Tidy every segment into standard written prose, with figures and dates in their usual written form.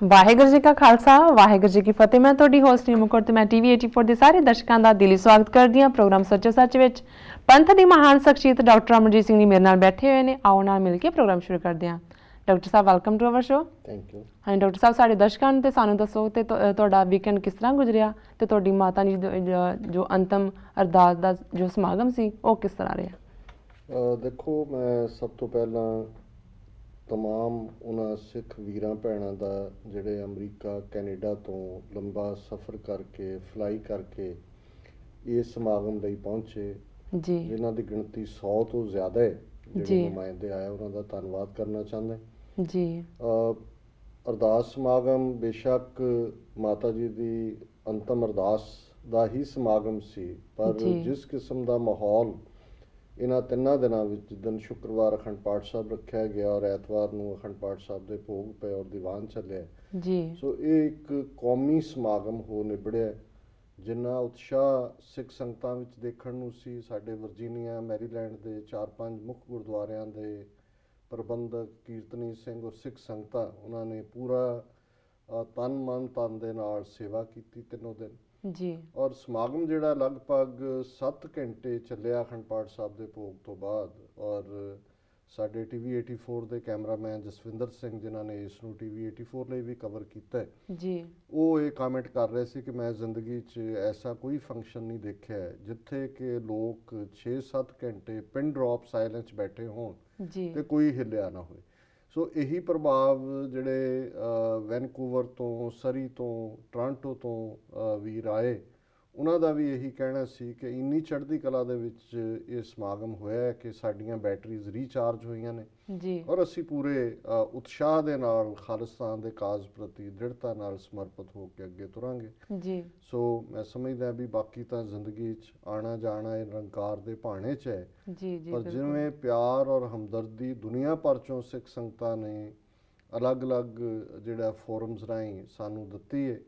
ਵਾਹਿਗੁਰੂ ਜੀ ਕਾ ਖਾਲਸਾ ਵਾਹਿਗੁਰੂ ਜੀ ਕੀ ਫਤਿਹ। ਮੈਂ ਤੁਹਾਡੀ ਹੋਸਟ ਨਿਮਕੌਰ ਤੇ ਮੈਂ ਟੀਵੀ 84 ਦੇ ਸਾਰੇ ਦਰਸ਼ਕਾਂ ਦਾ ਦਿਲੀ ਸਵਾਗਤ ਕਰਦੀ ਹਾਂ ਪ੍ਰੋਗਰਾਮ ਸੱਚੋ ਸੱਚ ਵਿੱਚ। ਪੰਥ ਦੀ ਮਹਾਨ ਸ਼ਖਸੀਅਤ ਡਾਕਟਰ ਅਮਰਜੀਤ ਸਿੰਘ ਜੀ ਮੇਰੇ ਨਾਲ ਬੈਠੇ ਹੋਏ ਨੇ। ਆਓ ਨਾਲ ਮਿਲ ਕੇ ਪ੍ਰੋਗਰਾਮ ਸ਼ੁਰੂ ਕਰਦੇ ਹਾਂ। ਡਾਕਟਰ ਸਾਹਿਬ welcome to our show. Thank you. ਹਾਂ ਡਾਕਟਰ ਸਾਹਿਬ, ਸਾਡੇ ਦਰਸ਼ਕਾਂ ਨੂੰ ਤੇ ਸਾਨੂੰ ਦੱਸੋ ਤੇ ਤੁਹਾਡਾ ਵੀਕਐਂਡ ਕਿਸ ਤਰ੍ਹਾਂ ਗੁਜ਼ਰਿਆ ਤੇ ਤੁਹਾਡੀ ਮਾਤਾ ਜੀ ਜੋ ਅੰਤਮ ਅਰਦਾਸ ਦਾ ਜੋ ਸਮਾਗਮ ਸੀ ਉਹ ਕਿਸ ਤਰ੍ਹਾਂ ਰਿਹਾ? ਦੇਖੋ, ਮੈਂ ਸਭ ਤੋਂ ਪਹਿਲਾਂ तमाम ਉਹਨਾਂ ਸਿੱਖ ਵੀਰਾਂ ਭੈਣਾਂ ਦਾ ਜਿਹੜੇ ਅਮਰੀਕਾ ਕੈਨੇਡਾ ਤੋਂ ਲੰਬਾ ਸਫ਼ਰ ਕਰਕੇ ਫਲਾਈ ਕਰਕੇ ਇਸ ਸਮਾਗਮ ਲਈ ਪਹੁੰਚੇ ਜੀ, ਜਿਨ੍ਹਾਂ ਦੀ ਗਿਣਤੀ 100 ਤੋਂ ਜ਼ਿਆਦਾ ਹੈ, ਜਿਹੜੇ ਨੁਮਾਇੰਦੇ ਆਏ ਉਹਨਾਂ ਦਾ ਧੰਨਵਾਦ ਕਰਨਾ ਚਾਹੁੰਦੇ ਜੀ। ਅਰਦਾਸ ਸਮਾਗਮ ਬੇਸ਼ੱਕ ਮਾਤਾ ਜੀ ਦੀ ਅੰਤਮ ਅਰਦਾਸ ਦਾ ਹੀ ਸਮਾਗਮ ਸੀ, ਪਰ ਜਿਸ ਕਿਸਮ ਦਾ ਮਾਹੌਲ ਇਹਨਾਂ 3 ਦਿਨਾਂ ਵਿੱਚ, ਜਿੱਦਣ ਸ਼ੁੱਕਰਵਾਰ ਅਖੰਡ ਪਾਠ ਸਾਹਿਬ ਰੱਖਿਆ ਗਿਆ ਔਰ ਐਤਵਾਰ ਨੂੰ ਅਖੰਡ ਪਾਠ ਸਾਹਿਬ ਦੇ ਭੋਗ ਪਏ ਔਰ ਦੀਵਾਨ ਚੱਲਿਆ ਜੀ, ਸੋ ਇਹ ਇੱਕ ਕੌਮੀ ਸਮਾਗਮ ਹੋ ਨਿਬੜਿਆ ਜਿੰਨਾ ਉਤਸ਼ਾਹ ਸਿੱਖ ਸੰਗਤਾਂ ਵਿੱਚ ਦੇਖਣ ਨੂੰ ਸੀ। ਸਾਡੇ ਵਰਜੀਨੀਆ ਮੈਰੀਲੈਂਡ ਦੇ 4-5 ਮੁੱਖ ਗੁਰਦੁਆਰਿਆਂ ਦੇ ਪ੍ਰਬੰਧਕ, ਕੀਰਤਨੀ ਸਿੰਘ ਔਰ ਸਿੱਖ ਸੰਗਤਾਂ, ਉਹਨਾਂ ਨੇ ਪੂਰਾ ਤਨ ਮਨ ਧਨ ਦੇ ਨਾਲ ਸੇਵਾ ਕੀਤੀ 3 ਦਿਨ ਜੀ। ਔਰ ਸਮਾਗਮ ਜਿਹੜਾ ਲਗਭਗ 7 ਘੰਟੇ ਚੱਲਿਆ ਅਖੰਡ ਪਾਠ ਸਾਹਿਬ ਦੇ ਭੋਗ ਤੋਂ ਬਾਅਦ। ਔਰ ਸਾਡੇ ਟੀਵੀ 84 ਦੇ ਕੈਮਰਾਮੈਨ ਜਸਵਿੰਦਰ ਸਿੰਘ, ਜਿਨ੍ਹਾਂ ਨੇ ਇਸ ਨੂੰ ਟੀਵੀ 84 ਲਈ ਵੀ ਕਵਰ ਕੀਤਾ ਜੀ, ਉਹ ਇਹ ਕਮੈਂਟ ਕਰ ਰਹੇ ਸੀ ਕਿ ਮੈਂ ਜ਼ਿੰਦਗੀ 'ਚ ਐਸਾ ਕੋਈ ਫੰਕਸ਼ਨ ਨਹੀਂ ਦੇਖਿਆ ਜਿੱਥੇ ਕਿ ਲੋਕ 6-7 ਘੰਟੇ ਪਿਨ ਡ੍ਰੌਪ ਸਾਇਲੈਂਸ ਬੈਠੇ ਹੋਣ ਤੇ ਕੋਈ ਹਿੱਲਿਆ ਨਾ ਹੋਏ। ਸੋ ਇਹੀ ਪ੍ਰਭਾਵ ਜਿਹੜੇ ਵੈਨਕੂਵਰ ਤੋਂ, ਸਰੀ ਤੋਂ, ਟੋਰਾਂਟੋ ਤੋਂ ਵੀਰ ਆਏ, ਉਹਨਾਂ ਦਾ ਵੀ ਇਹੀ ਕਹਿਣਾ ਸੀ ਕਿ ਇੰਨੀ ਚੜ੍ਹਦੀ ਕਲਾ ਦੇ ਵਿੱਚ ਇਹ ਸਮਾਗਮ ਹੋਇਆ ਹੈ ਕਿ ਸਾਡੀਆਂ ਬੈਟਰੀਜ਼ ਰੀਚਾਰਜ ਹੋਈਆਂ ਨੇ ਜੀ ਔਰ ਅਸੀਂ ਪੂਰੇ ਉਤਸ਼ਾਹ ਦੇ ਨਾਲ ਖਾਲਿਸਤਾਨ ਦੇ ਕਾਜ਼ ਪ੍ਰਤੀ ਦ੍ਰਿੜਤਾ ਨਾਲ ਸਮਰਪਿਤ ਹੋ ਕੇ ਅੱਗੇ ਤੁਰਾਂਗੇ ਜੀ। ਸੋ ਮੈਂ ਸਮਝਦਾ ਵੀ ਬਾਕੀ ਤਾਂ ਜ਼ਿੰਦਗੀ 'ਚ ਆਣਾ ਜਾਣਾ ਇਹ ਨਿਰੰਕਾਰ ਦੇ ਭਾਣੇ 'ਚ ਹੈ ਜੀ, ਪਰ ਜਿਵੇਂ ਪਿਆਰ ਔਰ ਹਮਦਰਦੀ ਦੁਨੀਆ ਭਰ 'ਚੋਂ ਸਿੱਖ ਸੰਗਤਾਂ ਨੇ ਅਲੱਗ-ਅਲੱਗ ਜਿਹੜਾ ਫੋਰਮਸ ਰਾਹੀਂ ਸਾਨੂੰ ਦਿੱਤੀ ਹੈ,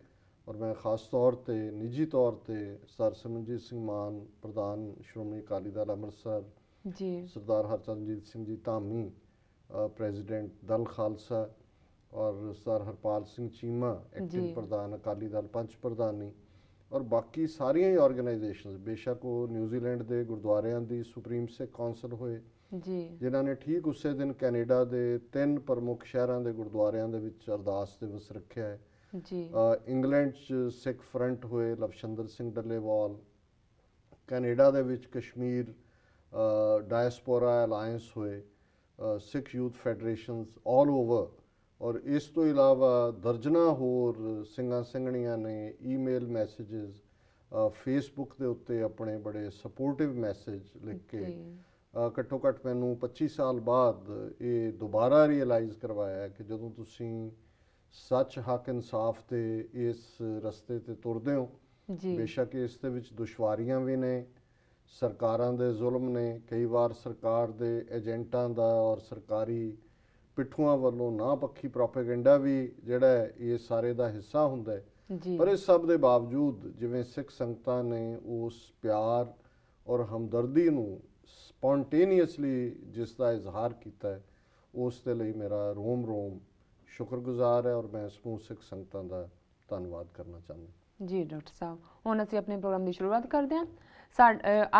ਔਰ ਮੈਂ ਖਾਸ ਤੌਰ 'ਤੇ ਨਿੱਜੀ ਤੌਰ 'ਤੇ ਸਰ ਸਿਮਰਨਜੀਤ ਸਿੰਘ ਮਾਨ, ਪ੍ਰਧਾਨ ਸ਼੍ਰੋਮਣੀ ਅਕਾਲੀ ਦਲ ਅੰਮ੍ਰਿਤਸਰ ਜੀ, ਸਰਦਾਰ ਹਰਚਰਨਜੀਤ ਸਿੰਘ ਜੀ ਧਾਮੀ, ਪ੍ਰੈਜ਼ੀਡੈਂਟ ਦਲ ਖਾਲਸਾ, ਔਰ ਸਰ ਹਰਪਾਲ ਸਿੰਘ ਚੀਮਾ, ਐਕਟਿੰਗ ਪ੍ਰਧਾਨ ਅਕਾਲੀ ਦਲ ਪੰਚ ਪ੍ਰਧਾਨੀ, ਔਰ ਬਾਕੀ ਸਾਰੀਆਂ ਹੀ ਆਰਗੇਨਾਈਜੇਸ਼ਨਸ, ਬੇਸ਼ੱਕ ਉਹ ਨਿਊਜ਼ੀਲੈਂਡ ਦੇ ਗੁਰਦੁਆਰਿਆਂ ਦੀ ਸੁਪਰੀਮ ਸਿੱਖ ਕੌਂਸਲ ਹੋਏ ਜੀ, ਜਿਨ੍ਹਾਂ ਨੇ ਠੀਕ ਉਸੇ ਦਿਨ ਕੈਨੇਡਾ ਦੇ 3 ਪ੍ਰਮੁੱਖ ਸ਼ਹਿਰਾਂ ਦੇ ਗੁਰਦੁਆਰਿਆਂ ਦੇ ਵਿੱਚ ਅਰਦਾਸ ਦਿਵਸ ਰੱਖਿਆ ਹੈ ਜੀ, ਇੰਗਲੈਂਡ 'ਚ ਸਿੱਖ ਫਰੰਟ ਹੋਏ, ਲਵਸ਼ੰਦਰ ਸਿੰਘ ਡੱਲੇਵਾਲ, ਕੈਨੇਡਾ ਦੇ ਵਿੱਚ ਕਸ਼ਮੀਰ ਡਾਇਸਪੋਰਾ ਅਲਾਇੰਸ ਹੋਏ, ਸਿੱਖ ਯੂਥ ਫੈਡਰੇਸ਼ਨਸ ਆਲ ਓਵਰ, ਔਰ ਇਸ ਤੋਂ ਇਲਾਵਾ ਦਰਜਨਾਂ ਹੋਰ ਸਿੰਘਾਂ ਸਿੰਘਣੀਆਂ ਨੇ ਈਮੇਲ ਮੈਸੇजेस, ਫੇਸਬੁੱਕ ਦੇ ਉੱਤੇ ਆਪਣੇ ਬੜੇ ਸਪੋਰਟਿਵ ਮੈਸੇਜ ਲਿਖ ਕੇ ਘੱਟੋ ਘੱਟ ਮੈਨੂੰ 25 ਸਾਲ ਬਾਅਦ ਇਹ ਦੁਬਾਰਾ ਰੀਅਲਾਈਜ਼ ਕਰਵਾਇਆ ਕਿ ਜਦੋਂ ਤੁਸੀਂ ਸੱਚ, ਹੱਕ, ਇਨਸਾਫ ਤੇ ਇਸ ਰਸਤੇ ਤੇ ਤੁਰਦੇ ਹੋ, ਬੇਸ਼ੱਕ ਇਸ ਦੇ ਵਿੱਚ ਦੁਸ਼ਵਾਰੀਆਂ ਵੀ ਨੇ, ਸਰਕਾਰਾਂ ਦੇ ਜ਼ੁਲਮ ਨੇ, ਕਈ ਵਾਰ ਸਰਕਾਰ ਦੇ ਏਜੰਟਾਂ ਦਾ ਔਰ ਸਰਕਾਰੀ ਪਿੱਠੂਆਂ ਵੱਲੋਂ ਨਾ ਪੱਖੀ ਪ੍ਰੋਪੇਗੈਂਡਾ ਵੀ ਜਿਹੜਾ ਇਹ ਸਾਰੇ ਦਾ ਹਿੱਸਾ ਹੁੰਦਾ ਹੈ, ਪਰ ਇਸ ਸਭ ਦੇ ਬਾਵਜੂਦ ਜਿਵੇਂ ਸਿੱਖ ਸੰਗਤਾਂ ਨੇ ਉਸ ਪਿਆਰ ਔਰ ਹਮਦਰਦੀ ਨੂੰ ਸਪੌਂਟੇਨੀਅਸਲੀ ਜਿਸ ਦਾ ਇਜ਼ਹਾਰ ਕੀਤਾ ਹੈ, ਉਸ ਦੇ ਲਈ ਮੇਰਾ ਰੋਮ ਰੋਮ ਸ਼ੁਕਰਗੁਜ਼ਾਰ ਹੈ ਔਰ ਮੈਂ ਸਮੂਹ ਸਿੱਖ ਸੰਗਤਾਂ ਦਾ ਧੰਨਵਾਦ ਕਰਨਾ ਚਾਹੁੰਦਾ ਜੀ। ਡਾਕਟਰ ਸਾਹਿਬ, ਹੁਣ ਅਸੀਂ ਆਪਣੇ ਪ੍ਰੋਗਰਾਮ ਦੀ ਸ਼ੁਰੂਆਤ ਕਰਦੇ ਹਾਂ।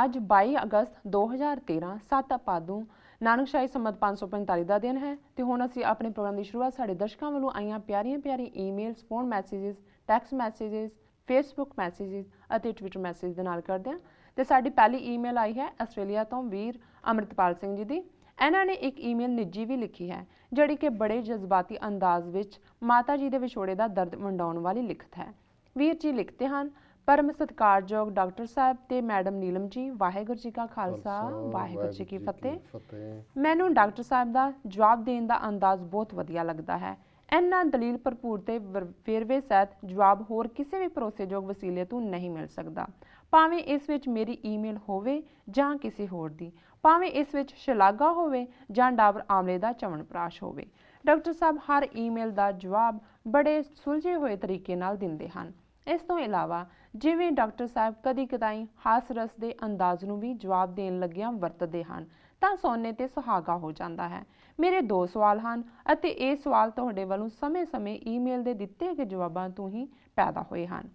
ਅੱਜ 22 ਅਗਸਤ 2013 7 ਭਾਦੋਂ ਨਾਨਕਸ਼ਾਹੀ ਸੰਮਤ 545 ਦਾ ਦਿਨ ਹੈ ਤੇ ਹੁਣ ਅਸੀਂ ਆਪਣੇ ਪ੍ਰੋਗਰਾਮ ਦੀ ਸ਼ੁਰੂਆਤ ਸਾਡੇ ਦਰਸ਼ਕਾਂ ਵੱਲੋਂ ਆਈਆਂ ਪਿਆਰੀਆਂ emails, phone messages, text messages, Facebook messages ਅਤੇ ਟਵਿੱਟਰ ਮੈਸੇਜ ਦੇ ਨਾਲ ਕਰਦੇ ਹਾਂ। ਤੇ ਸਾਡੀ ਪਹਿਲੀ ਈਮੇਲ ਆਈ ਹੈ ਆਸਟ੍ਰੇਲੀਆ ਤੋਂ ਵੀਰ ਅਮਰਿਤਪਾਲ ਸਿੰਘ ਜੀ ਦੀ। ਇਹਨਾਂ ਨੇ ਇੱਕ ਈਮੇਲ ਨਿੱਜੀ ਵੀ ਲਿਖੀ ਹੈ ਜਿਹੜੀ ਕਿ ਬੜੇ ਜਜ਼ਬਾਤੀ ਅੰਦਾਜ਼ ਵਿੱਚ ਮਾਤਾ ਜੀ ਦੇ ਵਿਛੋੜੇ ਦਾ ਦਰਦ ਵੰਡਾਉਣ ਵਾਲੀ ਲਿਖਤ ਹੈ। ਵੀਰ ਜੀ ਲਿਖਦੇ ਹਨ, ਪਰਮ ਸਤਿਕਾਰਯੋਗ ਡਾਕਟਰ ਸਾਹਿਬ ਤੇ ਮੈਡਮ ਨੀਲਮ ਜੀ, ਵਾਹਿਗੁਰੂ ਜੀ ਕਾ ਖਾਲਸਾ ਵਾਹਿਗੁਰੂ ਜੀ ਕੀ ਫਤਿਹ। ਮੈਨੂੰ ਡਾਕਟਰ ਸਾਹਿਬ ਦਾ ਜਵਾਬ ਦੇਣ ਦਾ ਅੰਦਾਜ਼ ਬਹੁਤ ਵਧੀਆ ਲੱਗਦਾ ਹੈ। ਇੰਨਾ ਦਲੀਲ ਭਰਪੂਰ ਤੇ ਵੇਰਵੇ ਸਹਿਤ ਜਵਾਬ ਹੋਰ ਕਿਸੇ ਵੀ ਭਰੋਸੇਯੋਗ ਵਸੀਲੇ ਤੋਂ ਨਹੀਂ ਮਿਲ ਸਕਦਾ, ਭਾਵੇਂ ਇਸ ਵਿੱਚ ਮੇਰੀ ਈਮੇਲ ਹੋਵੇ ਜਾਂ ਕਿਸੇ ਹੋਰ ਦੀ, ਭਾਵੇਂ ਇਸ ਵਿੱਚ ਸ਼ਲਾਘਾ ਹੋਵੇ ਜਾਂ ਡਾਬਰ ਆਮਲੇ ਦਾ ਚਵਨਪ੍ਰਾਸ਼ ਹੋਵੇ। ਡਾਕਟਰ ਸਾਹਿਬ ਹਰ ਈਮੇਲ ਦਾ ਜਵਾਬ ਬੜੇ ਸੁਲਝੇ ਹੋਏ ਤਰੀਕੇ ਨਾਲ ਦਿੰਦੇ ਹਨ। ਇਸ ਤੋਂ ਇਲਾਵਾ ਜਿਵੇਂ ਡਾਕਟਰ ਸਾਹਿਬ ਕਦੀ ਕਦਾਈ ਹਾਸ ਰਸ ਦੇ ਅੰਦਾਜ਼ ਨੂੰ ਵੀ ਜਵਾਬ ਦੇਣ ਲੱਗਿਆਂ ਵਰਤਦੇ ਹਨ ਤਾਂ ਸੋਨੇ ਤੇ ਸੁਹਾਗਾ ਹੋ ਜਾਂਦਾ ਹੈ। ਮੇਰੇ 2 ਸਵਾਲ ਹਨ ਅਤੇ ਇਹ ਸਵਾਲ ਤੁਹਾਡੇ ਵੱਲੋਂ ਸਮੇਂ-ਸਮੇਂ ਈਮੇਲ ਦੇ ਦਿੱਤੇ ਗਏ ਜਵਾਬਾਂ ਤੋਂ ਹੀ ਪੈਦਾ ਹੋਏ ਹਨ।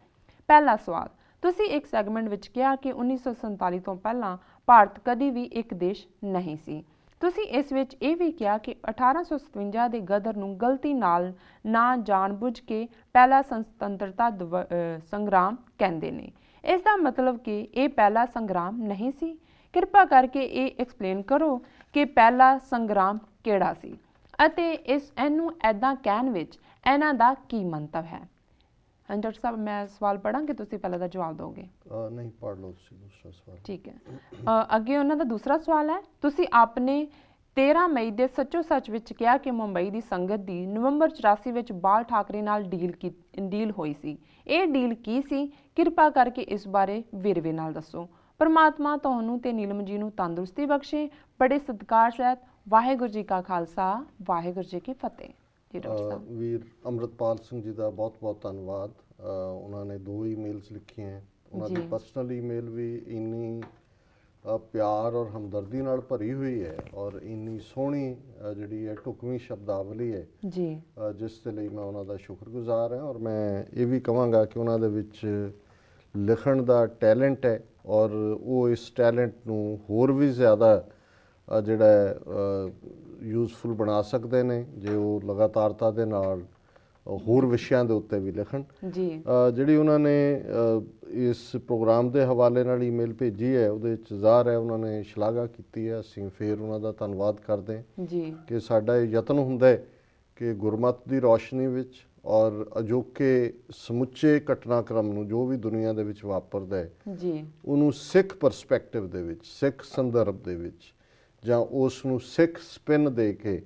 ਪਹਿਲਾ ਸਵਾਲ, ਤੁਸੀਂ ਇੱਕ ਸੈਗਮੈਂਟ ਵਿੱਚ ਕਿਹਾ ਕਿ 1947 ਤੋਂ ਪਹਿਲਾਂ ਭਾਰਤ ਕਦੀ ਵੀ ਇੱਕ ਦੇਸ਼ ਨਹੀਂ ਸੀ। ਤੁਸੀਂ ਇਸ ਵਿੱਚ ਇਹ ਵੀ ਕਿਹਾ ਕਿ 1857 ਦੇ ਗਦਰ ਨੂੰ ਗਲਤੀ ਨਾਲ ਨਾ ਜਾਣਬੁੱਝ ਕੇ ਪਹਿਲਾ ਸੁਤੰਤਰਤਾ ਸੰਗਰਾਮ ਕਹਿੰਦੇ ਨੇ। ਇਸ ਦਾ ਮਤਲਬ ਕਿ ਇਹ ਪਹਿਲਾ ਸੰਗਰਾਮ ਨਹੀਂ ਸੀ। ਕਿਰਪਾ ਕਰਕੇ ਇਹ ਐਕਸਪਲੇਨ ਕਰੋ ਕਿ ਪਹਿਲਾ ਸੰਗਰਾਮ ਕਿਹੜਾ ਸੀ ਅਤੇ ਇਹਨੂੰ ਐਦਾਂ ਕਹਿਣ ਵਿੱਚ ਇਹਨਾਂ ਦਾ ਕੀ ਮੰਤਵ ਹੈ। ਹਾਂਜੀ ਡਾਕਟਰ ਸਾਹਿਬ, ਮੈਂ ਸਵਾਲ ਪੜ੍ਹਾਂ ਕਿ ਤੁਸੀਂ ਪਹਿਲਾਂ ਦਾ ਜਵਾਬ ਦਿਓਗੇ? ਨਹੀਂ, ਪੜ੍ਹ ਲਓ ਤੁਸੀਂ ਦੂਸਰਾ ਸਵਾਲ। ਠੀਕ ਹੈ। ਅੱਗੇ ਉਹਨਾਂ ਦਾ ਦੂਸਰਾ ਸਵਾਲ ਹੈ, ਤੁਸੀਂ ਆਪਣੇ 13 ਮਈ ਦੇ ਸੱਚੋ ਸੱਚ ਵਿੱਚ ਕਿਹਾ ਕਿ ਮੁੰਬਈ ਦੀ ਸੰਗਤ ਦੀ ਨਵੰਬਰ 84 ਵਿੱਚ ਬਾਲ ਠਾਕਰੇ ਨਾਲ ਡੀਲ ਹੋਈ ਸੀ। ਇਹ ਡੀਲ ਕੀ ਸੀ? ਕਿਰਪਾ ਕਰਕੇ ਇਸ ਬਾਰੇ ਵੇਰਵੇ ਨਾਲ ਦੱਸੋ। ਪਰਮਾਤਮਾ ਤੁਹਾਨੂੰ ਤੇ ਨੀਲਮ ਜੀ ਨੂੰ ਤੰਦਰੁਸਤੀ ਬਖਸ਼ੇ। ਬੜੇ ਸਤਿਕਾਰ ਸਹਿਤ ਵਾਹਿਗੁਰੂ ਜੀ ਕਾ ਖਾਲਸਾ, ਵਾਹਿਗੁਰੂ ਜੀ ਕੀ ਫਤਿਹ। ਜੀ ਡਾਕਟਰ ਸਾਹਿਬ। ਵੀਰ ਅੰਮ੍ਰਿਤਪਾਲ ਸਿੰਘ ਜੀ ਦਾ ਬਹੁਤ ਬਹੁਤ ਧੰਨਵਾਦ। ਉਹਨਾਂ ਨੇ 2 ਈਮੇਲਸ ਲਿਖੀਆਂ। ਉਹਨਾਂ ਦੀ ਪਰਸਨਲ ਈਮੇਲ ਵੀ ਇੰਨੀ ਪਿਆਰ ਔਰ ਹਮਦਰਦੀ ਨਾਲ ਭਰੀ ਹੋਈ ਹੈ ਔਰ ਇੰਨੀ ਸੋਹਣੀ ਜਿਹੜੀ ਹੈ ਢੁਕਵੀਂ ਸ਼ਬਦਾਵਲੀ ਹੈ ਜੀ, ਜਿਸ ਦੇ ਲਈ ਮੈਂ ਉਹਨਾਂ ਦਾ ਸ਼ੁਕਰਗੁਜ਼ਾਰ ਹਾਂ। ਔਰ ਮੈਂ ਇਹ ਵੀ ਕਹਾਂਗਾ ਕਿ ਉਹਨਾਂ ਦੇ ਵਿੱਚ ਲਿਖਣ ਦਾ ਟੈਲੈਂਟ ਹੈ ਔਰ ਉਹ ਇਸ ਟੈਲੈਂਟ ਨੂੰ ਹੋਰ ਵੀ ਜ਼ਿਆਦਾ ਜਿਹੜਾ ਯੂਜ਼ਫੁਲ ਬਣਾ ਸਕਦੇ ਨੇ ਜੇ ਉਹ ਲਗਾਤਾਰਤਾ ਦੇ ਨਾਲ ਹੋਰ ਵਿਸ਼ਿਆਂ ਦੇ ਉੱਤੇ ਵੀ ਲਿਖਣ ਜੀ। ਜਿਹੜੀ ਉਹਨਾਂ ਨੇ ਇਸ ਪ੍ਰੋਗਰਾਮ ਦੇ ਹਵਾਲੇ ਨਾਲ ਈਮੇਲ ਭੇਜੀ ਹੈ ਉਹਦੇ ਵਿੱਚ ਜ਼ਾਹਰ ਹੈ ਉਹਨਾਂ ਨੇ ਸ਼ਲਾਘਾ ਕੀਤੀ ਹੈ। ਅਸੀਂ ਫਿਰ ਉਹਨਾਂ ਦਾ ਧੰਨਵਾਦ ਕਰਦੇ ਜੀ ਕਿ ਸਾਡਾ ਇਹ ਯਤਨ ਹੁੰਦਾ ਹੈ ਕਿ ਗੁਰਮਤਿ ਦੀ ਰੌਸ਼ਨੀ ਵਿੱਚ ਔਰ ਅਜੋਕੇ ਸਮੁੱਚੇ ਘਟਨਾਕ੍ਰਮ ਨੂੰ ਜੋ ਵੀ ਦੁਨੀਆ ਦੇ ਵਿੱਚ ਵਾਪਰਦਾ ਹੈ ਜੀ ਉਹਨੂੰ ਸਿੱਖ ਪਰਸਪੈਕਟਿਵ ਦੇ ਵਿੱਚ, ਸਿੱਖ ਸੰਦਰਭ ਦੇ ਵਿੱਚ ਜਾਂ ਉਸ ਨੂੰ ਸਿੱਖ ਸਪਿਨ ਦੇ ਕੇ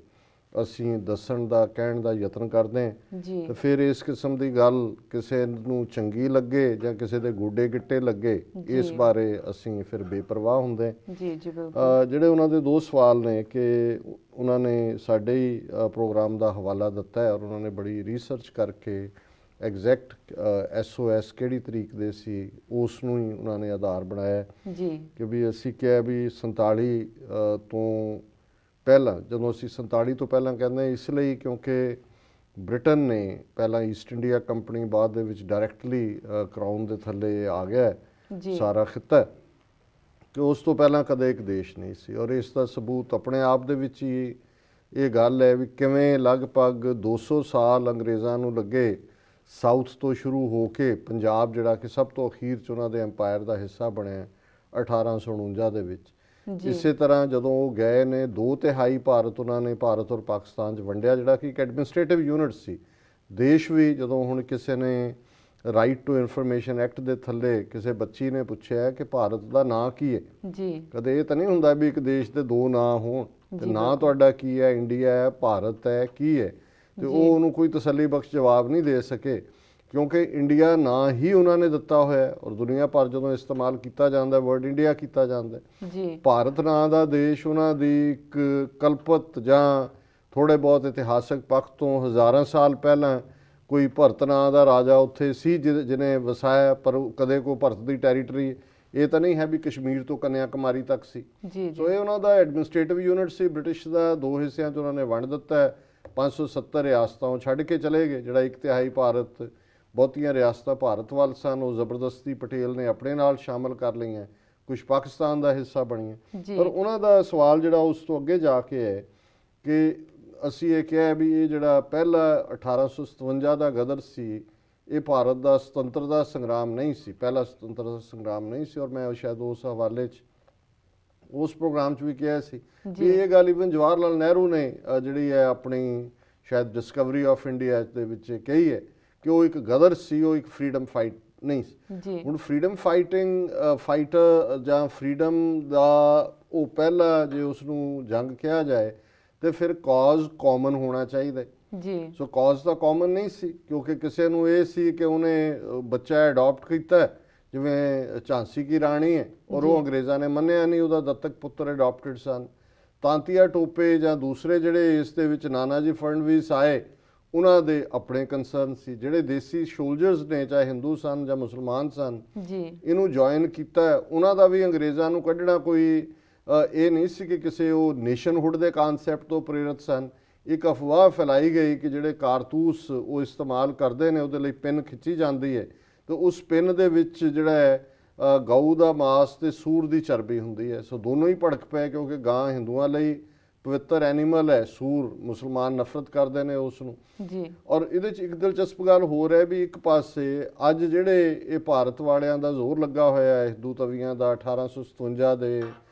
ਅਸੀਂ ਦੱਸਣ ਦਾ ਕਹਿਣ ਦਾ ਯਤਨ ਕਰਦੇ ਹਾਂ ਜੀ। ਤੇ ਫਿਰ ਇਸ ਕਿਸਮ ਦੀ ਗੱਲ ਕਿਸੇ ਨੂੰ ਚੰਗੀ ਲੱਗੇ ਜਾਂ ਕਿਸੇ ਦੇ ਗੋਡੇ ਗਿੱਟੇ ਲੱਗੇ, ਇਸ ਬਾਰੇ ਅਸੀਂ ਫਿਰ ਬੇਪਰਵਾਹ ਹੁੰਦੇ ਜੀ। ਜੀ ਬਿਲਕੁਲ। ਜਿਹੜੇ ਉਹਨਾਂ ਦੇ 2 ਸਵਾਲ ਨੇ ਕਿ ਉਹਨਾਂ ਨੇ ਸਾਡੇ ਹੀ ਪ੍ਰੋਗਰਾਮ ਦਾ ਹਵਾਲਾ ਦਿੱਤਾ ਹੈ ਔਰ ਉਹਨਾਂ ਨੇ ਬੜੀ ਰਿਸਰਚ ਕਰਕੇ ਐਗਜ਼ੈਕਟ SOS ਕਿਹੜੀ ਤਰੀਕ ਦੇ ਸੀ ਉਸ ਨੂੰ ਹੀ ਉਹਨਾਂ ਨੇ ਆਧਾਰ ਬਣਾਇਆ ਜੀ ਕਿ ਵੀ ਅਸੀਂ ਕਿਹਾ ਵੀ 47 ਤੋਂ ਪਹਿਲਾਂ, ਜਦੋਂ ਅਸੀਂ 47 ਤੋਂ ਪਹਿਲਾਂ ਕਹਿੰਦੇ ਇਸ ਲਈ ਕਿਉਂਕਿ ਬ੍ਰਿਟਨ ਨੇ ਪਹਿਲਾਂ ਈਸਟ ਇੰਡੀਆ ਕੰਪਨੀ ਬਾਅਦ ਦੇ ਵਿੱਚ ਡਾਇਰੈਕਟਲੀ ਕਰਾਊਨ ਦੇ ਥੱਲੇ ਆ ਗਿਆ ਸਾਰਾ ਖਿੱਤਾ, ਕਿ ਉਸ ਤੋਂ ਪਹਿਲਾਂ ਕਦੇ ਇੱਕ ਦੇਸ਼ ਨਹੀਂ ਸੀ। ਔਰ ਇਸ ਦਾ ਸਬੂਤ ਆਪਣੇ ਆਪ ਦੇ ਵਿੱਚ ਹੀ ਇਹ ਗੱਲ ਹੈ ਵੀ ਕਿਵੇਂ ਲਗਭਗ 200 ਸਾਲ ਅੰਗਰੇਜ਼ਾਂ ਨੂੰ ਲੱਗੇ ਸਾਊਥ ਤੋਂ ਸ਼ੁਰੂ ਹੋ ਕੇ ਪੰਜਾਬ ਜਿਹੜਾ ਕਿ ਸਭ ਤੋਂ ਅਖੀਰ 'ਚ ਉਹਨਾਂ ਦੇ ਐਮਪਾਇਰ ਦਾ ਹਿੱਸਾ ਬਣਿਆ 1849 ਦੇ ਵਿੱਚ। ਇਸੇ ਤਰ੍ਹਾਂ ਜਦੋਂ ਉਹ ਗਏ ਨੇ 2/3 ਭਾਰਤ ਉਹਨਾਂ ਨੇ ਭਾਰਤ ਔਰ ਪਾਕਿਸਤਾਨ 'ਚ ਵੰਡਿਆ ਜਿਹੜਾ ਕਿ ਇੱਕ ਐਡਮਿਨਿਸਟ੍ਰੇਟਿਵ ਯੂਨਿਟ ਸੀ। ਦੇਸ਼ ਵੀ ਜਦੋਂ ਹੁਣ ਕਿਸੇ ਨੇ ਰਾਈਟ ਟੂ ਇਨਫੋਰਮੇਸ਼ਨ ਐਕਟ ਦੇ ਥੱਲੇ ਕਿਸੇ ਬੱਚੀ ਨੇ ਪੁੱਛਿਆ ਕਿ ਭਾਰਤ ਦਾ ਨਾਂ ਕੀ ਹੈ ਜੀ, ਕਦੇ ਇਹ ਤਾਂ ਨਹੀਂ ਹੁੰਦਾ ਵੀ ਇੱਕ ਦੇਸ਼ ਦੇ 2 ਨਾਂ ਹੋਣ ਤੇ ਨਾਂ ਤੁਹਾਡਾ ਕੀ ਹੈ, ਇੰਡੀਆ ਹੈ, ਭਾਰਤ ਹੈ, ਕੀ ਹੈ, ਤੇ ਉਹ ਉਹਨੂੰ ਕੋਈ ਤਸੱਲੀ ਬਖਸ਼ ਜਵਾਬ ਨਹੀਂ ਦੇ ਸਕੇ ਕਿਉਂਕਿ ਇੰਡੀਆ ਨਾਂ ਹੀ ਉਹਨਾਂ ਨੇ ਦਿੱਤਾ ਹੋਇਆ ਔਰ ਦੁਨੀਆ ਭਰ ਜਦੋਂ ਇਸਤੇਮਾਲ ਕੀਤਾ ਜਾਂਦਾ ਵਰਡ ਇੰਡੀਆ ਕੀਤਾ ਜਾਂਦਾ ਜੀ। ਭਾਰਤ ਨਾਂ ਦਾ ਦੇਸ਼ ਉਹਨਾਂ ਦੀ ਇੱਕ ਕਲਪਤ ਜਾਂ ਥੋੜ੍ਹੇ ਬਹੁਤ ਇਤਿਹਾਸਕ ਪੱਖ ਤੋਂ ਹਜ਼ਾਰਾਂ ਸਾਲ ਪਹਿਲਾਂ ਕੋਈ ਭਰਤ ਨਾਂ ਦਾ ਰਾਜਾ ਉੱਥੇ ਸੀ ਜਿਹਨੇ ਵਸਾਇਆ, ਪਰ ਕਦੇ ਕੋਈ ਭਰਤ ਦੀ ਟੈਰੀਟਰੀ ਇਹ ਤਾਂ ਨਹੀਂ ਹੈ ਵੀ ਕਸ਼ਮੀਰ ਤੋਂ ਕੰਨਿਆ ਕੁਮਾਰੀ ਤੱਕ ਸੀ ਜੀ। ਸੋ ਇਹ ਉਹਨਾਂ ਦਾ ਐਡਮਿਨਿਸਟ੍ਰੇਟਿਵ ਯੂਨਿਟ ਸੀ। ਬ੍ਰਿਟਿਸ਼ ਦਾ 2 ਹਿੱਸਿਆਂ 'ਚ ਉਹਨਾਂ ਨੇ ਵੰਡ ਦਿੱਤਾ ਹੈ। 570 ਰਿਆਸਤਾਂ ਛੱਡ ਕੇ ਚਲੇ ਗਏ, ਜਿਹੜਾ 1/3 ਭਾਰਤ, ਬਹੁਤੀਆਂ ਰਿਆਸਤਾਂ ਭਾਰਤ ਵੱਲ ਸਨ, ਉਹ ਜ਼ਬਰਦਸਤੀ ਪਟੇਲ ਨੇ ਆਪਣੇ ਨਾਲ ਸ਼ਾਮਲ ਕਰ ਲਈਆਂ, ਕੁਝ ਪਾਕਿਸਤਾਨ ਦਾ ਹਿੱਸਾ ਬਣੀਆਂ। ਪਰ ਉਹਨਾਂ ਦਾ ਸਵਾਲ ਜਿਹੜਾ ਉਸ ਤੋਂ ਅੱਗੇ ਜਾ ਕੇ ਹੈ ਕਿ ਅਸੀਂ ਇਹ ਕਿਹਾ ਵੀ ਇਹ ਜਿਹੜਾ ਪਹਿਲਾ 1857 ਦਾ ਗਦਰ ਸੀ ਇਹ ਭਾਰਤ ਦਾ ਸੁਤੰਤਰਤਾ ਸੰਗਰਾਮ ਨਹੀਂ ਸੀ, ਪਹਿਲਾ ਸੁਤੰਤਰਤਾ ਸੰਗਰਾਮ ਨਹੀਂ ਸੀ। ਔਰ ਮੈਂ ਸ਼ਾਇਦ ਉਸ ਹਵਾਲੇ 'ਚ ਉਸ ਪ੍ਰੋਗਰਾਮ 'ਚ ਵੀ ਕਿਹਾ ਸੀ ਕਿ ਇਹ ਗੱਲ ਇਵਨ ਜਵਾਹਰ ਲਾਲ ਨਹਿਰੂ ਨੇ ਜਿਹੜੀ ਹੈ ਆਪਣੀ ਸ਼ਾਇਦ ਡਿਸਕਵਰੀ ਆਫ ਇੰਡੀਆ ਦੇ ਵਿੱਚ ਕਹੀ ਹੈ ਕਿ ਉਹ ਇੱਕ ਗਦਰ ਸੀ, ਉਹ ਇੱਕ ਫਰੀडम फाइट ਨਹੀਂ ਸੀ। ਹੁਣ ਫਰੀडम ਫਾਈਟਰ ਜਾਂ ਫਰੀडम ਦਾ ਉਹ ਪਹਿਲਾ ਜੇ ਉਸ ਨੂੰ ਜੰਗ ਕਿਹਾ ਜਾਏ ਤੇ ਫਿਰ ਕਾਜ਼ ਕਾਮਨ ਹੋਣਾ ਚਾਹੀਦਾ ਜੀ। ਸੋ ਕਾਜ਼ ਤਾਂ ਕਾਮਨ ਨਹੀਂ ਸੀ ਕਿਉਂਕਿ ਕਿਸੇ ਨੂੰ ਇਹ ਸੀ ਕਿ ਉਹਨੇ ਬੱਚਾ ਅਡਾਪਟ ਕੀਤਾ ਜਿਵੇਂ ਝਾਂਸੀ ਕੀ ਰਾਣੀ ਹੈ ਔਰ ਉਹ ਅੰਗਰੇਜ਼ਾਂ ਨੇ ਮੰਨਿਆ ਨਹੀਂ, ਉਹਦਾ ਦੱਤਕ ਪੁੱਤਰ ਅਡਾਪਟਡ ਸਨ। ਤਾਂਤੀਆ ਟੋਪੇ ਜਾਂ ਦੂਸਰੇ ਜਿਹੜੇ ਇਸ ਦੇ ਵਿੱਚ ਨਾਨਾ ਜੀ ਫੜਨਵੀਸ ਆਏ ਉਹਨਾਂ ਦੇ ਆਪਣੇ ਕੰਸਰਨ ਸੀ। ਜਿਹੜੇ ਦੇਸੀ ਸੋਲਜਰਸ ਨੇ ਚਾਹੇ ਹਿੰਦੂ ਸਨ ਜਾਂ ਮੁਸਲਮਾਨ ਸਨ ਜੀ ਇਹਨੂੰ ਜੁਆਇਨ ਕੀਤਾ, ਉਹਨਾਂ ਦਾ ਵੀ ਅੰਗਰੇਜ਼ਾਂ ਨੂੰ ਕੱਢਣਾ ਕੋਈ ਇਹ ਨਹੀਂ ਸੀ ਕਿ ਕਿਸੇ ਉਹ ਨੇਸ਼ਨਹੁੱਡ ਦੇ ਕਾਨਸੈਪਟ ਤੋਂ ਪ੍ਰੇਰਿਤ ਸਨ। ਇੱਕ ਅਫਵਾਹ ਫੈਲਾਈ ਗਈ ਕਿ ਜਿਹੜੇ ਕਾਰਤੂਸ ਉਹ ਇਸਤੇਮਾਲ ਕਰਦੇ ਨੇ ਉਹਦੇ ਲਈ ਪਿੰਨ ਖਿੱਚੀ ਜਾਂਦੀ ਹੈ, ਤੇ ਉਸ ਪਿੰਨ ਦੇ ਵਿੱਚ ਜਿਹੜਾ ਹੈ ਗਊ ਦਾ ਮਾਸ ਤੇ ਸੂਰ ਦੀ ਚਰਬੀ ਹੁੰਦੀ ਹੈ। ਸੋ ਦੋਨੋਂ ਹੀ ਭੜਕ ਪਏ, ਕਿਉਂਕਿ ਗਾਂ ਹਿੰਦੂਆਂ ਲਈ ਪਵਿੱਤਰ ਐਨੀਮਲ ਹੈ, ਸੂਰ ਮੁਸਲਮਾਨ ਨਫ਼ਰਤ ਕਰਦੇ ਨੇ ਉਸ ਨੂੰ ਜੀ। ਔਰ ਇਹਦੇ 'ਚ ਇੱਕ ਦਿਲਚਸਪ ਗੱਲ ਹੋਰ ਹੈ ਵੀ ਇੱਕ ਪਾਸੇ ਅੱਜ ਜਿਹੜੇ ਇਹ ਭਾਰਤ ਵਾਲਿਆਂ ਦਾ ਜ਼ੋਰ ਲੱਗਾ ਹੋਇਆ ਹੈ ਹਿੰਦੂ ਤਵੀਆਂ ਦਾ 1857 ਦੇ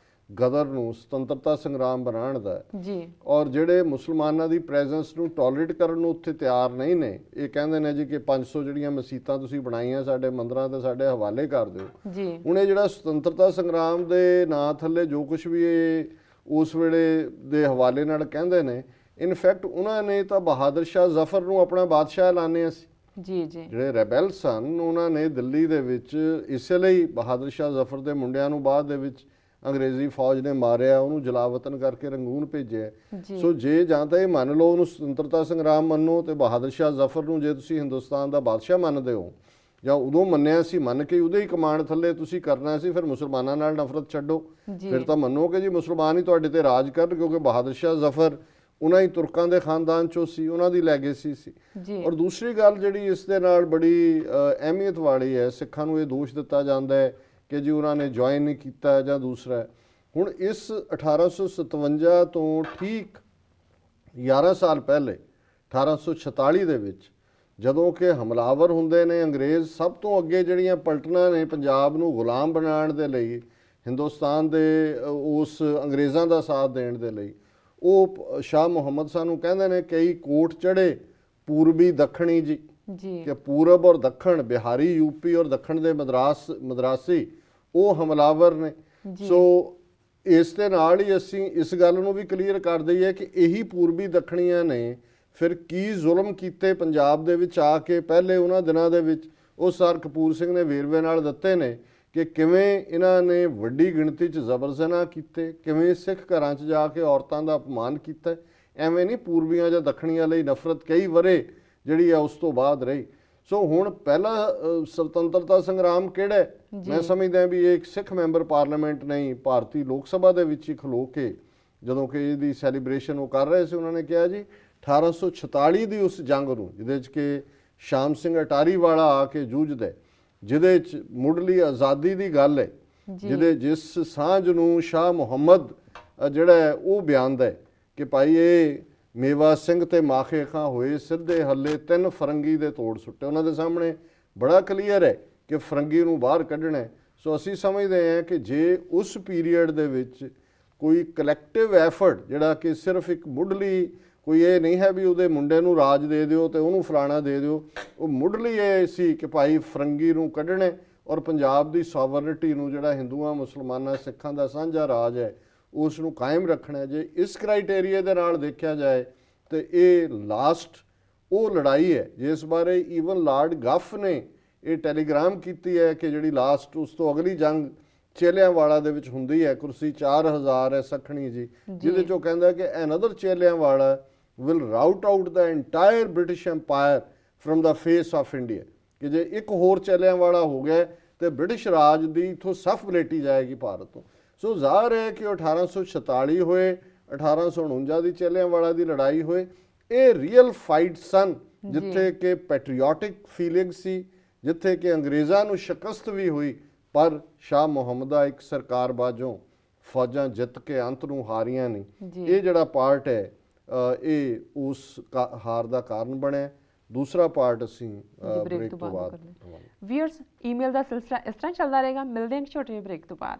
ਗਦਰ ਨੂੰ ਸੁਤੰਤਰਤਾ ਸੰਗਰਾਮ ਬਣਾਉਣ ਦਾ ਜੀ, ਔਰ ਜਿਹੜੇ ਮੁਸਲਮਾਨਾਂ ਦੀ ਪ੍ਰੈਜ਼ੈਂਸ ਨੂੰ ਟੋਲਰੇਟ ਕਰਨ ਨੂੰ ਉੱਥੇ ਤਿਆਰ ਨਹੀਂ ਨੇ। ਇਹ ਕਹਿੰਦੇ ਨੇ ਜੀ ਕਿ 500 ਜਿਹੜੀਆਂ ਮਸੀਤਾਂ ਤੁਸੀਂ ਬਣਾਈਆਂ ਸਾਡੇ ਮੰਦਰਾਂ ਤੇ ਸਾਡੇ ਹਵਾਲੇ ਕਰ ਦਿਓ ਜੀ। ਹੁਣ ਇਹ ਜਿਹੜਾ ਸੁਤੰਤਰਤਾ ਸੰਗਰਾਮ ਦੇ ਨਾਂ ਥੱਲੇ ਜੋ ਕੁਝ ਵੀ ਇਹ ਉਸ ਵੇਲੇ ਦੇ ਹਵਾਲੇ ਨਾਲ ਕਹਿੰਦੇ ਨੇ, ਇਨਫੈਕਟ ਉਹਨਾਂ ਨੇ ਤਾਂ ਬਹਾਦਰ ਸ਼ਾਹ ਜ਼ਫਰ ਨੂੰ ਆਪਣਾ ਬਾਦਸ਼ਾਹ ਐਲਾਨਿਆ ਸੀ ਜੀ ਜੀ। ਜਿਹੜੇ ਰੈਬੈਲ ਸਨ ਉਹਨਾਂ ਨੇ ਦਿੱਲੀ ਦੇ ਵਿੱਚ ਇਸੇ ਲਈ ਬਹਾਦਰ ਸ਼ਾਹ ਜ਼ਫਰ ਦੇ ਮੁੰਡਿਆਂ ਨੂੰ ਬਾਅਦ ਦੇ ਵਿੱਚ ਅੰਗਰੇਜ਼ੀ ਫੌਜ ਨੇ ਮਾਰਿਆ, ਉਹਨੂੰ ਜਲਾਵਤਨ ਕਰਕੇ ਰੰਗੂਨ ਭੇਜਿਆ। ਸੋ ਜੇ ਜਾਂ ਤਾਂ ਇਹ ਮੰਨ ਲਓ ਉਹਨੂੰ ਸੁਤੰਤਰਤਾ ਸੰਗਰਾਮ ਮੰਨੋ ਤੇ ਬਹਾਦਰ ਸ਼ਾਹ ਜ਼ਫਰ ਨੂੰ ਜੇ ਤੁਸੀਂ ਹਿੰਦੁਸਤਾਨ ਦਾ ਬਾਦਸ਼ਾਹ ਮੰਨਦੇ ਹੋ, ਜਾਂ ਉਦੋਂ ਮੰਨਿਆ ਸੀ, ਮੰਨ ਕੇ ਉਹਦੇ ਹੀ ਕਮਾਂਡ ਥੱਲੇ ਤੁਸੀਂ ਕਰਨਾ ਸੀ, ਫਿਰ ਮੁਸਲਮਾਨਾਂ ਨਾਲ ਨਫ਼ਰਤ ਛੱਡੋ, ਫਿਰ ਤਾਂ ਮੰਨੋ ਕਿ ਜੀ ਮੁਸਲਮਾਨ ਹੀ ਤੁਹਾਡੇ ਤੇ ਰਾਜ ਕਰਨ, ਕਿਉਂਕਿ ਬਹਾਦਰ ਸ਼ਾਹ ਜ਼ਫਰ ਉਹਨਾਂ ਹੀ ਤੁਰਕਾਂ ਦੇ ਖਾਨਦਾਨ ਚੋਂ ਸੀ, ਉਹਨਾਂ ਦੀ ਲੈਗੇਸੀ ਸੀ। ਔਰ ਦੂਸਰੀ ਗੱਲ ਜਿਹੜੀ ਇਸ ਦੇ ਨਾਲ ਬੜੀ ਅਹਿਮੀਅਤ ਵਾਲੀ ਹੈ, ਸਿੱਖਾਂ ਨੂੰ ਇਹ ਦੋਸ਼ ਦਿੱਤਾ ਜਾਂਦਾ ਹੈ ਕਿ ਜੀ ਉਹਨਾਂ ਨੇ ਜੁਆਇਨ ਨਹੀਂ ਕੀਤਾ ਜਾਂ ਦੂਸਰਾ। ਹੁਣ ਇਸ 1857 ਤੋਂ ਠੀਕ 11 ਸਾਲ ਪਹਿਲੇ 1846 ਦੇ ਵਿੱਚ ਜਦੋਂ ਕਿ ਹਮਲਾਵਰ ਹੁੰਦੇ ਨੇ ਅੰਗਰੇਜ਼, ਸਭ ਤੋਂ ਅੱਗੇ ਜਿਹੜੀਆਂ ਪਲਟਨਾਂ ਨੇ ਪੰਜਾਬ ਨੂੰ ਗੁਲਾਮ ਬਣਾਉਣ ਦੇ ਲਈ, ਹਿੰਦੁਸਤਾਨ ਦੇ ਉਸ ਅੰਗਰੇਜ਼ਾਂ ਦਾ ਸਾਥ ਦੇਣ ਦੇ ਲਈ, ਉਹ ਸ਼ਾਹ ਮੁਹੰਮਦ ਸਾਨੂੰ ਕਹਿੰਦੇ ਨੇ ਕਈ ਕੋਟ ਚੜੇ ਪੂਰਬੀ ਦੱਖਣੀ ਜੀ ਕਿ ਪੂਰਬ ਔਰ ਦੱਖਣ, ਬਿਹਾਰੀ, ਯੂਪੀ ਔਰ ਦੱਖਣ ਦੇ ਮਦਰਾਸੀ ਉਹ ਹਮਲਾਵਰ ਨੇ। ਸੋ ਇਸ ਦੇ ਨਾਲ ਹੀ ਅਸੀਂ ਇਸ ਗੱਲ ਨੂੰ ਵੀ ਕਲੀਅਰ ਕਰ ਦਈਏ ਕਿ ਇਹੀ ਪੂਰਬੀ ਦੱਖਣੀਆਂ ਨੇ ਫਿਰ ਕੀ ਜ਼ੁਲਮ ਕੀਤੇ ਪੰਜਾਬ ਦੇ ਵਿੱਚ ਆ ਕੇ ਪਹਿਲੇ ਉਹਨਾਂ ਦਿਨਾਂ ਦੇ ਵਿੱਚ। ਉਹ ਸਰ ਕਪੂਰ ਸਿੰਘ ਨੇ ਵੇਰਵੇ ਨਾਲ ਦਿੱਤੇ ਨੇ ਕਿ ਕਿਵੇਂ ਇਹਨਾਂ ਨੇ ਵੱਡੀ ਗਿਣਤੀ 'ਚ ਜ਼ਬਰ ਜ਼ਨਾ ਕੀਤੇ, ਕਿਵੇਂ ਸਿੱਖ ਘਰਾਂ 'ਚ ਜਾ ਕੇ ਔਰਤਾਂ ਦਾ ਅਪਮਾਨ ਕੀਤਾ। ਐਵੇਂ ਨਹੀਂ ਪੂਰਬੀਆਂ ਜਾਂ ਦੱਖਣੀਆਂ ਲਈ ਨਫ਼ਰਤ ਕਈ ਵਰੇ ਜਿਹੜੀ ਆ ਉਸ ਤੋਂ ਬਾਅਦ ਰਹੀ। ਸੋ ਹੁਣ ਪਹਿਲਾ ਸੁਤੰਤਰਤਾ ਸੰਗਰਾਮ ਕਿਹੜਾ? ਮੈਂ ਸਮਝਦਾ ਵੀ ਇਹ ਇੱਕ ਸਿੱਖ ਮੈਂਬਰ ਪਾਰਲੀਮੈਂਟ ਨਹੀਂ, ਭਾਰਤੀ ਲੋਕ ਸਭਾ ਦੇ ਵਿੱਚ ਹੀ ਖਲੋ ਕੇ ਜਦੋਂ ਕਿ ਇਹਦੀ ਸੈਲੀਬ੍ਰੇਸ਼ਨ ਉਹ ਕਰ ਰਹੇ ਸੀ, ਉਹਨਾਂ ਨੇ ਕਿਹਾ ਜੀ 1846 ਦੀ ਉਸ ਜੰਗ ਨੂੰ ਜਿਹਦੇ 'ਚ ਕਿ ਸ਼ਾਮ ਸਿੰਘ ਅਟਾਰੀ ਵਾਲਾ ਆ ਕੇ ਜੂਝਦਾ, ਜਿਹਦੇ 'ਚ ਮੁੱਢਲੀ ਆਜ਼ਾਦੀ ਦੀ ਗੱਲ ਹੈ, ਜਿਸ ਸਾਂਝ ਨੂੰ ਸ਼ਾਹ ਮੁਹੰਮਦ ਜਿਹੜਾ ਉਹ ਬਿਆਨਦਾ ਕਿ ਭਾਈ ਇਹ ਮੇਵਾ ਸਿੰਘ ਤੇ ਮਾਖੇ ਖਾਂ ਹੋਏ ਸਿੱਧੇ ਹੱਲੇ 3 ਫਰੰਗੀ ਦੇ ਤੋੜ ਸੁੱਟੇ। ਉਹਨਾਂ ਦੇ ਸਾਹਮਣੇ ਬੜਾ ਕਲੀਅਰ ਹੈ ਕਿ ਫਰੰਗੀ ਨੂੰ ਬਾਹਰ ਕੱਢਣਾ। ਸੋ ਅਸੀਂ ਸਮਝਦੇ ਹਾਂ ਕਿ ਜੇ ਉਸ ਪੀਰੀਅਡ ਦੇ ਵਿੱਚ ਕੋਈ ਕਲੈਕਟਿਵ ਐਫਰਟ ਜਿਹੜਾ ਕਿ ਸਿਰਫ ਇੱਕ ਮੁੱਢਲੀ ਕੋਈ ਇਹ ਨਹੀਂ ਹੈ ਵੀ ਉਹਦੇ ਮੁੰਡੇ ਨੂੰ ਰਾਜ ਦੇ ਦਿਓ ਤੇ ਉਹਨੂੰ ਫਲਾਣਾ ਦੇ ਦਿਓ, ਉਹ ਮੁੱਢਲੀ ਇਹ ਸੀ ਕਿ ਭਾਈ ਫਰੰਗੀ ਨੂੰ ਕੱਢਣਾ ਔਰ ਪੰਜਾਬ ਦੀ ਸੋਵਰਨਿਟੀ ਨੂੰ ਜਿਹੜਾ ਹਿੰਦੂਆਂ ਮੁਸਲਮਾਨਾਂ ਸਿੱਖਾਂ ਦਾ ਸਾਂਝਾ ਰਾਜ ਹੈ ਉਸ ਨੂੰ ਕਾਇਮ ਰੱਖਣਾ। ਜੇ ਇਸ ਕ੍ਰਾਈਟੇਰੀਆ ਦੇ ਨਾਲ ਦੇਖਿਆ ਜਾਏ ਤੇ ਇਹ ਲਾਸਟ ਉਹ ਲੜਾਈ ਹੈ ਜਿਸ ਬਾਰੇ ਈਵਨ ਲਾਰਡ ਗੱਫ ਨੇ ਇਹ ਟੈਲੀਗ੍ਰਾਮ ਕੀਤੀ ਹੈ ਕਿ ਜਿਹੜੀ ਲਾਸਟ ਉਸ ਤੋਂ ਅਗਲੀ ਜੰਗ ਚੇਲਿਆਂਵਾਲਾ ਦੇ ਵਿੱਚ ਹੁੰਦੀ ਹੈ, ਕੁਰਸੀ 4000 ਹੈ ਸਖਣੀ ਜੀ, ਜਿਹਦੇ 'ਚੋਂ ਕਹਿੰਦਾ ਕਿ ਐਨਦਰ ਚੇਲਿਆਂਵਾਲਾ will rout out the entire British Empire from the face of India, ਕਿ ਜੇ ਇੱਕ ਹੋਰ ਚੇਲਿਆਂਵਾਲਾ ਹੋ ਗਿਆ ਤੇ ਬ੍ਰਿਟਿਸ਼ ਰਾਜ ਦੀ ਇਥੋਂ ਸਫ ਬਲੇਟੀ ਜਾਏਗੀ ਭਾਰਤ ਤੋਂ। ਸੋ ਜ਼ਾਹਰ ਹੈ ਕਿ 1846 ਹੋਏ, 1849 ਦੀ ਚੇਲਿਆਂਵਾਲਾ ਦੀ ਲੜਾਈ ਹੋਏ, ਇਹ ਰੀਅਲ ਫਾਈਟ ਸਨ ਜਿੱਥੇ ਕਿ ਪੈਟਰੀਓਟਿਕ ਫੀਲਿੰਗ ਸੀ, ਜਿੱਥੇ ਕਿ ਅੰਗਰੇਜ਼ਾਂ ਨੂੰ ਸ਼ਿਕਸਤ ਵੀ ਹੋਈ, ਪਰ ਸ਼ਾਹ ਮੁਹੰਮਦਾ ਇੱਕ ਸਰਕਾਰ ਬਾਝੋਂ ਫੌਜਾਂ ਜਿੱਤ ਕੇ ਅੰਤ ਨੂੰ ਹਾਰੀਆਂ ਨਹੀਂ। ਇਹ ਜਿਹੜਾ ਪਾਰਟ ਹੈ ਇਹ ਉਸ ਹਾਰ ਦਾ ਕਾਰਨ ਬਣਿਆ। ਦੂਸਰਾ ਪਾਰਟ ਅਸੀਂ ਬ੍ਰੇਕ ਤੋਂ ਬਾਅਦ। ਵੀਅਰਸ ਈਮੇਲ ਦਾ ਸਿਲਸਿਲਾ ਇਸ ਤਰ੍ਹਾਂ ਚੱਲਦਾ ਰਹੇਗਾ। ਮਿਲਦੇ ਹਾਂ ਛੋਟੇ ਜਿਹੇ ਬ੍ਰੇਕ ਤੋਂ ਬਾਅਦ।